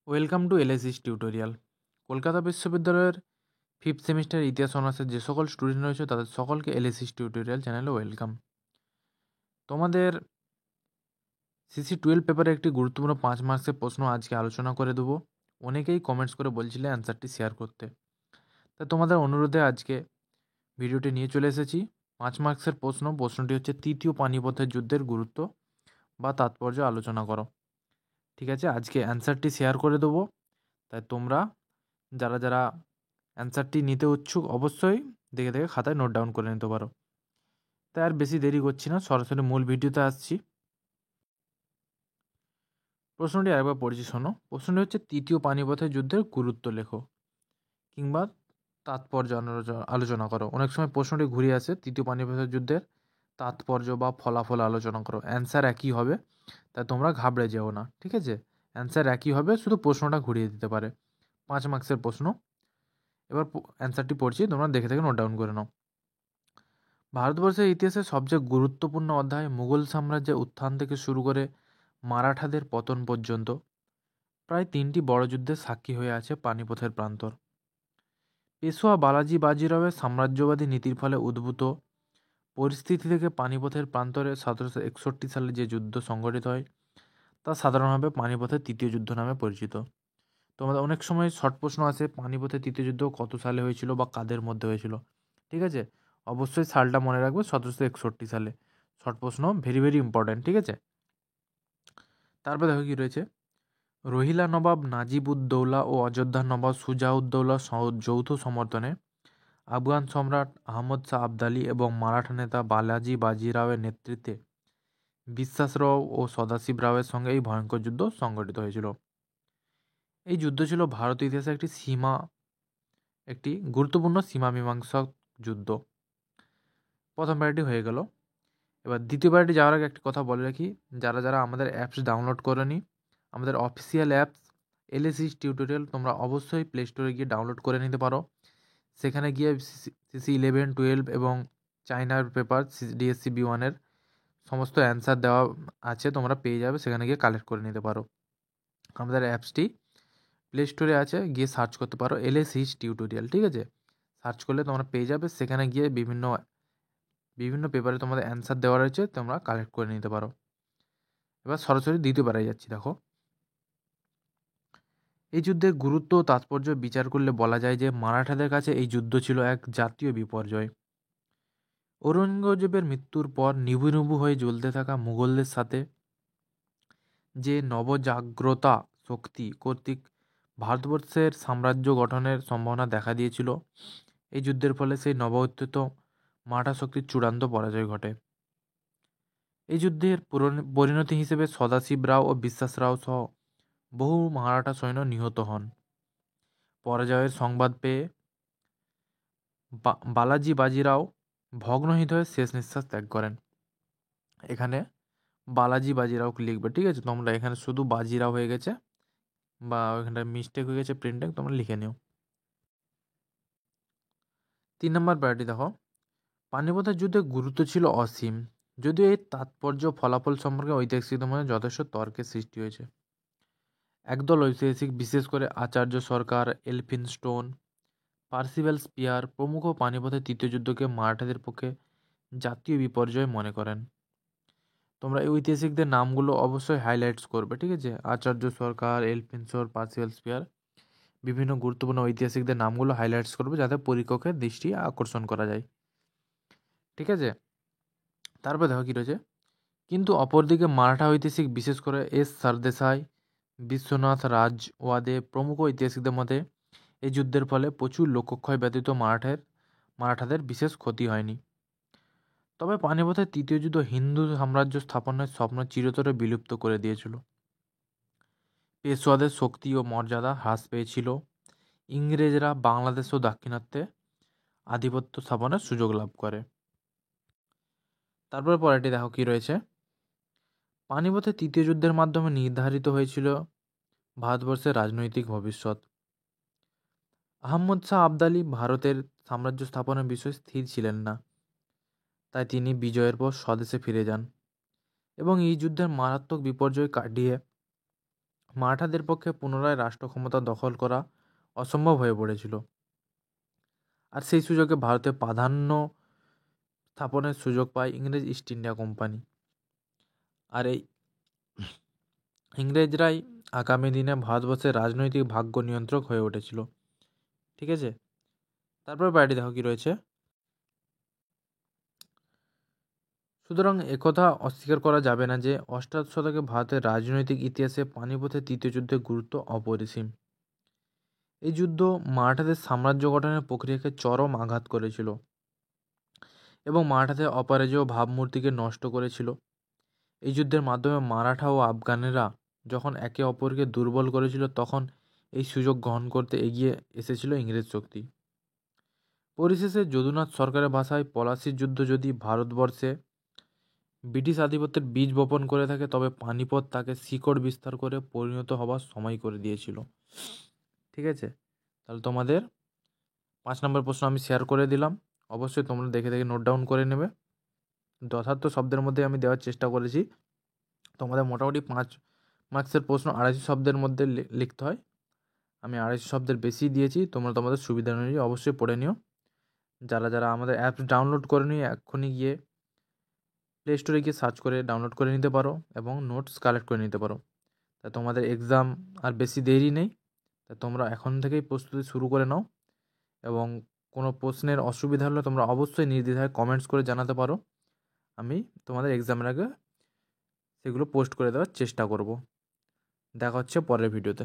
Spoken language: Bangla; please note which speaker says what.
Speaker 1: ওয়েলকাম টু এলএসিস টিউটোরিয়াল। কলকাতা বিশ্ববিদ্যালয়ের ফিফথ সেমিস্টার ইতিহাস অনার্সের যে সকল স্টুডেন্ট রয়েছে তাদের সকলকে এলএসিস টিউটোরিয়াল চ্যানেলে ওয়েলকাম। তোমাদের CC12 পেপারে একটি গুরুত্বপূর্ণ 5 মার্কসের প্রশ্ন আজকে আলোচনা করে দেবো। অনেকেই কমেন্টস করে বলছিলে অ্যান্সারটি শেয়ার করতে, তাই তোমাদের অনুরোধে আজকে ভিডিওটি নিয়ে চলে এসেছি। 5 মার্কসের প্রশ্নটি হচ্ছে তৃতীয় পানিপথের যুদ্ধের গুরুত্ব বা তাৎপর্য আলোচনা করো। ঠিক আছে, আজকে অ্যান্সারটি শেয়ার করে দেবো, তাই তোমরা যারা যারা অ্যান্সারটি নিতে উৎসুক অবশ্যই দেখে দেখে খাতায় নোট ডাউন করে নিতে পারো। তাই আর বেশি দেরি করছি না, সরাসরি মূল ভিডিওতে আসছি। প্রশ্নটি আরেকবার পড়ছি, শোনো। প্রশ্নটি হচ্ছে তৃতীয় পানিপথের যুদ্ধের গুরুত্ব লেখো কিংবা তাৎপর্য আলোচনা করো। অনেক সময় প্রশ্নটি ঘুরে আসে, তৃতীয় পানিপথের যুদ্ধের তাৎপর্য বা ফলাফল আলোচনা করো। অ্যান্সার একই হবে, তাই তোমরা ঘাবড়ে যেও না। ঠিক আছে, অ্যান্সার একই হবে, শুধু প্রশ্নটা ঘুরিয়ে দিতে পারে। 5 মার্কসের প্রশ্ন। এবার অ্যান্সারটি পড়ছি, তোমরা দেখে দেখে নোট ডাউন করে নাও। ভারতবর্ষের ইতিহাসে সবচেয়ে গুরুত্বপূর্ণ অধ্যায় মুঘল সাম্রাজ্যের উত্থান থেকে শুরু করে মারাঠাদের পতন পর্যন্ত প্রায় 3টি বড় যুদ্ধের সাক্ষী হয়ে আছে পানিপথের প্রান্তর। পেশোয়া বালাজি বাজিরাওয়ের সাম্রাজ্যবাদী নীতির ফলে উদ্ভূত পরিস্থিতি থেকে পানিপথের প্রান্তরে 1761 সালে যে যুদ্ধ সংঘটিত হয় তা সাধারণভাবে পানিপথের তৃতীয় যুদ্ধ নামে পরিচিত। তোমাদের অনেক সময় শর্ট প্রশ্ন আসে, পানিপথের তৃতীয় যুদ্ধ কত সালে হয়েছিল বা কাদের মধ্যে হয়েছিল। ঠিক আছে, অবশ্যই সালটা মনে রাখবে, 1761 সালে। শর্ট প্রশ্ন, ভেরি ভেরি ইম্পর্ট্যান্ট। ঠিক আছে, তারপর দেখো কি রয়েছে। রোহিলা নবাব নাজিবউদ্দৌলা ও অযোধ্যার নবাব সুজাউদ্দৌলা যৌথ সমর্থনে আফগান সম্রাট আহমদ শাহ আবদালি এবং মারাঠা নেতা বালাজি বাজিরাওয়ের নেতৃত্বে বিশ্বাসরাও ও সদাশিব রাওয়ের সঙ্গে এই ভয়ঙ্কর যুদ্ধ সংঘটিত হয়েছিল। এই যুদ্ধ ছিল ভারতীয় ইতিহাসে একটি গুরুত্বপূর্ণ সীমা মীমাংসক যুদ্ধ। প্রথম প্যারাটি হয়ে গেল। এবার দ্বিতীয় প্যারাটি যাওয়ার আগে একটি কথা বলে রাখি, যারা যারা আমাদের অ্যাপস ডাউনলোড করেনি, আমাদের অফিসিয়াল অ্যাপস এলএসিস টিউটোরিয়াল তোমরা অবশ্যই প্লে স্টোরে গিয়ে ডাউনলোড করে নিতে পারো। সেখানে গিয়ে CC11, 12 এবং চাইনার পেপার DSC B1-এর সমস্ত অ্যান্সার দেওয়া আছে, তোমরা পেয়ে যাবে, সেখানে গিয়ে কালেক্ট করে নিতে পারো। আমাদের অ্যাপসটি প্লে স্টোরে আছে, গিয়ে সার্চ করতে পারো এলএসিস টিউটোরিয়াল। ঠিক আছে, সার্চ করলে তোমরা পেয়ে যাবে, সেখানে গিয়ে বিভিন্ন পেপারে তোমাদের অ্যান্সার দেওয়া রয়েছে, তোমরা কালেক্ট করে নিতে পারো। এবার সরাসরি দ্বিতীয় পারায় যাচ্ছি। দেখো, এই যুদ্ধের গুরুত্ব ও তাৎপর্য বিচার করলে বলা যায় যে মারাঠাদের কাছে এই যুদ্ধ ছিল এক জাতীয় বিপর্যয়। ঔরঙ্গজেবের মৃত্যুর পর নিভু নিভু হয়ে জ্বলতে থাকা মুঘলদের সাথে যে নবজাগ্রতা শক্তি কর্তৃক ভারতবর্ষের সাম্রাজ্য গঠনের সম্ভাবনা দেখা দিয়েছিল, এই যুদ্ধের ফলে সেই নবউত্থিত মারাঠা শক্তির চূড়ান্ত পরাজয় ঘটে। এই যুদ্ধের পরিণতি হিসেবে সদাশিব রাও ও বিশ্বাস রাও সহ বহু মারাঠা সৈন্য নিহত হন। পরাজয়ের সংবাদ পেয়ে বালাজি বাজিরাও ভগ্নহীন হয়ে শেষ নিঃশ্বাস ত্যাগ করেন। এখানে বালাজি বাজিরাও লিখবে। ঠিক আছে, তোমরা এখানে শুধু বাজিরাও হয়ে গেছে বা ওইখানটা মিস্টেক হয়ে গেছে প্রিন্টিং, তোমরা লিখে নিও। 3 নম্বর প্যারাটি দেখো, পানিপথের যুদ্ধের গুরুত্ব ছিল অসীম, যদিও এই তাৎপর্য ফলাফল সম্পর্কে ঐতিহাসিকদের মধ্যে যথেষ্ট তর্কের সৃষ্টি হয়েছে। একদল ঐতিহাসিক, বিশেষ করে আচার্য সরকার, এলফিনস্টোন, পার্সিভেল স্পিয়ার প্রমুখ পানিপথের তৃতীয় যুদ্ধকে মারাঠাদের পক্ষে জাতীয় বিপর্যয় মনে করেন। তোমরা এই ঐতিহাসিকদের নামগুলো অবশ্যই হাইলাইটস করবে। ঠিক আছে, আচার্য সরকার, এলফিনস্টোন, পার্সিভেল স্পিয়ার, বিভিন্ন গুরুত্বপূর্ণ ঐতিহাসিকদের নামগুলো হাইলাইটস করবে যাতে পরীক্ষকের দৃষ্টি আকর্ষণ করা যায়। ঠিক আছে, তারপর দেখো কী রয়েছে। কিন্তু অপরদিকে মারাঠা ঐতিহাসিক, বিশেষ করে সরদেশাই, বিশ্বনাথ রাজওয়াদে প্রমুখ ঐতিহাসিকদের মতে এই যুদ্ধের ফলে প্রচুর লোকক্ষয় ব্যতীত মারাঠাদের বিশেষ ক্ষতি হয়নি। তবে পানিপথের তৃতীয় যুদ্ধ হিন্দু সাম্রাজ্য স্থাপনের স্বপ্ন চিরতরে বিলুপ্ত করে দিয়েছিল। পেশোয়াদের শক্তি ও মর্যাদা হ্রাস পেয়েছিল। ইংরেজরা বাংলাদেশ ও দাক্ষিণাত্যে আধিপত্য স্থাপনের সুযোগ লাভ করে। তারপরে পরেরটি দেখো কি রয়েছে। পানিপথের তৃতীয় যুদ্ধের মাধ্যমে নির্ধারিত হয়েছিল ভারতবর্ষের রাজনৈতিক ভবিষ্যৎ। আহমদ শাহ আবদালি ভারতের সাম্রাজ্য স্থাপনের বিষয়ে স্থির ছিলেন না, তাই তিনি বিজয়ের পর স্বদেশে ফিরে যান এবং এই যুদ্ধের মারাত্মক বিপর্যয় কাটিয়ে মারাঠাদের পক্ষে পুনরায় রাষ্ট্র ক্ষমতা দখল করা অসম্ভব হয়ে পড়েছিল, আর সেই সুযোগে ভারতে প্রাধান্য স্থাপনের সুযোগ পায় ইংরেজ ইস্ট ইন্ডিয়া কোম্পানি। আর এই ইংরেজরাই আগামী দিনে ভারতবর্ষের রাজনৈতিক ভাগ্য নিয়ন্ত্রক হয়ে উঠেছিল। ঠিক আছে, তারপর বাড়িটি দেখো কি রয়েছে। সুতরাং একথা অস্বীকার করা যাবে না যে অষ্টাদশ শতকে ভারতের রাজনৈতিক ইতিহাসে পানিপথের তৃতীয় যুদ্ধের গুরুত্ব অপরিসীম। এই যুদ্ধ মারাঠাদের সাম্রাজ্য গঠনের প্রক্রিয়াকে চরম আঘাত করেছিল এবং মারাঠাদের অপরাজেয় ভাবমূর্তিকে নষ্ট করেছিল। এই যুদ্ধের মাধ্যমে মারাঠা ও আফগানেরা যখন একে অপরকে দুর্বল করেছিল, তখন এই সুযোগ গ্রহণ করতে এগিয়ে এসেছিল ইংরেজ শক্তি। পরিশেষে যদুনাথ সরকারের ভাষায় পলাশির যুদ্ধ যদি ভারতবর্ষে ব্রিটিশ আধিপত্যের বীজ বপন করে থাকে, তবে পানিপথ তাকে শিকড় বিস্তার করে পরিণত হবার সময় করে দিয়েছিল। ঠিক আছে, তাহলে তোমাদের 5 নম্বর প্রশ্ন আমি শেয়ার করে দিলাম। অবশ্যই তোমরা দেখে দেখে নোট ডাউন করে নেবে। যথার্থ শব্দের মধ্যে আমি দেওয়ার চেষ্টা করেছি। তোমাদের মোটামুটি 5 মার্কসের প্রশ্ন 250 শব্দের মধ্যে লিখতে হয়। আমি 250 শব্দের বেশি দিয়েছি, তোমরা তোমাদের সুবিধা অনুযায়ী অবশ্যই পড়ে নিও। যারা যারা আমাদের অ্যাপস ডাউনলোড করে নিয়ে এক্ষুনি গিয়ে প্লে স্টোরে গিয়ে সার্চ করে ডাউনলোড করে নিতে পারো এবং নোটস কালেক্ট করে নিতে পারো। তা তোমাদের এক্সাম আর বেশি দেরি নেই, তা তোমরা এখন থেকেই প্রস্তুতি শুরু করে নাও। এবং কোনো প্রশ্নের অসুবিধা হলে তোমরা অবশ্যই নির্দ্বিধায় কমেন্টস করে জানাতে পারো। আমি তোমাদের এক্সামের আগে সেগুলো পোস্ট করে দেওয়ার চেষ্টা করব। দেখা হচ্ছে পরের ভিডিওতে।